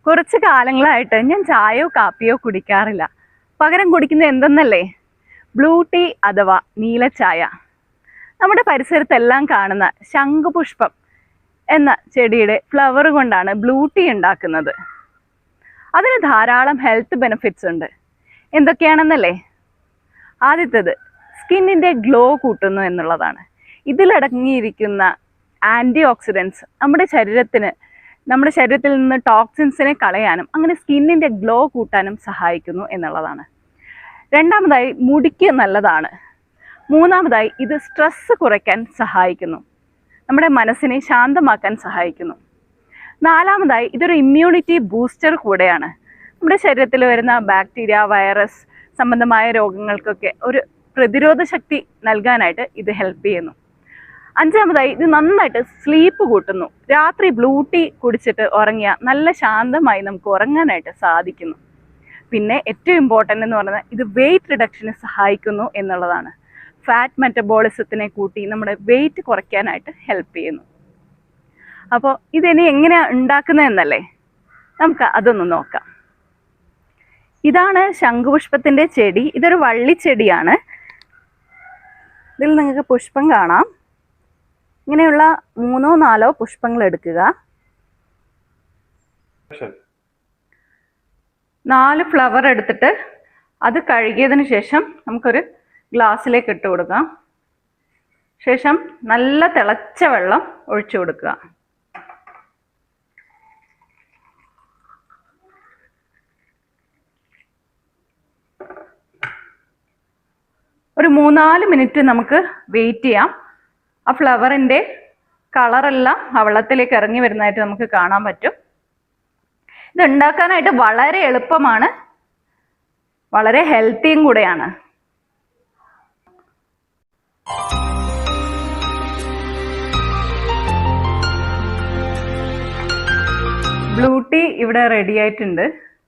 കുറച്ച് കാലങ്ങളായിട്ട് ഞാൻ ചായയോ കാപ്പിയോ കുടിക്കാറില്ല. പകരം കുടിക്കുന്നത് എന്തെന്നല്ലേ? ബ്ലൂ ടീ അഥവാ നീലച്ചായ. നമ്മുടെ പരിസരത്തെല്ലാം കാണുന്ന ശംഖുപുഷ്പം എന്ന ചെടിയുടെ ഫ്ലവർ കൊണ്ടാണ് ബ്ലൂ ടീ ഉണ്ടാക്കുന്നത്. അതിന് ധാരാളം ഹെൽത്ത് ബെനിഫിറ്റ്സ് ഉണ്ട്. എന്തൊക്കെയാണെന്നല്ലേ? ആദ്യത്തേത് സ്കിന്നിൻ്റെ ഗ്ലോ കൂട്ടുന്നു എന്നുള്ളതാണ്. ഇതിലടങ്ങിയിരിക്കുന്ന ആൻറ്റി ഓക്സിഡൻസ് നമ്മുടെ ശരീരത്തിൽ നിന്ന് ടോക്സിൻസിനെ കളയാനും അങ്ങനെ സ്കിന്നിൻ്റെ ഗ്ലോ കൂട്ടാനും സഹായിക്കുന്നു എന്നുള്ളതാണ്. രണ്ടാമതായി മുടിക്ക് നല്ലതാണ്. മൂന്നാമതായി ഇത് സ്ട്രെസ് കുറയ്ക്കാൻ സഹായിക്കുന്നു, നമ്മുടെ മനസ്സിനെ ശാന്തമാക്കാൻ സഹായിക്കുന്നു. നാലാമതായി ഇതൊരു ഇമ്മ്യൂണിറ്റി ബൂസ്റ്റർ കൂടെയാണ്. നമ്മുടെ ശരീരത്തിൽ വരുന്ന ബാക്ടീരിയ, വൈറസ് സംബന്ധമായ രോഗങ്ങൾക്കൊക്കെ ഒരു പ്രതിരോധ ശക്തി നൽകാനായിട്ട് ഇത് ഹെൽപ്പ് ചെയ്യുന്നു. അഞ്ചാമതായി ഇത് നന്നായിട്ട് സ്ലീപ്പ് കൂട്ടുന്നു. രാത്രി ബ്ലൂ ടീ കുടിച്ചിട്ട് ഉറങ്ങിയാൽ നല്ല ശാന്തമായി നമുക്ക് ഉറങ്ങാനായിട്ട് സാധിക്കുന്നു. പിന്നെ ഏറ്റവും ഇമ്പോർട്ടൻ്റ് എന്ന് പറഞ്ഞാൽ ഇത് വെയിറ്റ് റിഡക്ഷന് സഹായിക്കുന്നു എന്നുള്ളതാണ്. ഫാറ്റ് മെറ്റബോളിസത്തിനെ കൂട്ടി നമ്മുടെ വെയിറ്റ് കുറയ്ക്കാനായിട്ട് ഹെൽപ്പ് ചെയ്യുന്നു. അപ്പോൾ ഇതിനി എങ്ങനെയാണ് ഉണ്ടാക്കുന്നതെന്നല്ലേ, നമുക്ക് അതൊന്ന് നോക്കാം. ഇതാണ് ശംഖുപുഷ്പത്തിൻ്റെ ചെടി. ഇതൊരു വള്ളിച്ചെടിയാണ്. ഇതിൽ നിങ്ങൾക്ക് പുഷ്പം കാണാം. ഇങ്ങനെയുള്ള 3-4 പുഷ്പങ്ങൾ എടുക്കുക. 4 ഫ്ലവർ എടുത്തിട്ട് അത് കഴുകിയതിന് ശേഷം നമുക്കൊരു ഗ്ലാസ്സിലേക്ക് ഇട്ട് കൊടുക്കാം. ശേഷം നല്ല തിളച്ച വെള്ളം ഒഴിച്ചു കൊടുക്കുക. ഒരു 3-4 മിനിറ്റ് നമുക്ക് വെയിറ്റ് ചെയ്യാം. ആ ഫ്ലവറിൻ്റെ കളറെല്ലാം ആ വെള്ളത്തിലേക്ക് ഇറങ്ങി വരുന്നതായിട്ട് നമുക്ക് കാണാൻ പറ്റും. ഇത് ഉണ്ടാക്കാനായിട്ട് വളരെ എളുപ്പമാണ്, വളരെ ഹെൽത്തിയും കൂടെയാണ്. ബ്ലൂ ടീ ഇവിടെ റെഡി ആയിട്ടുണ്ട്.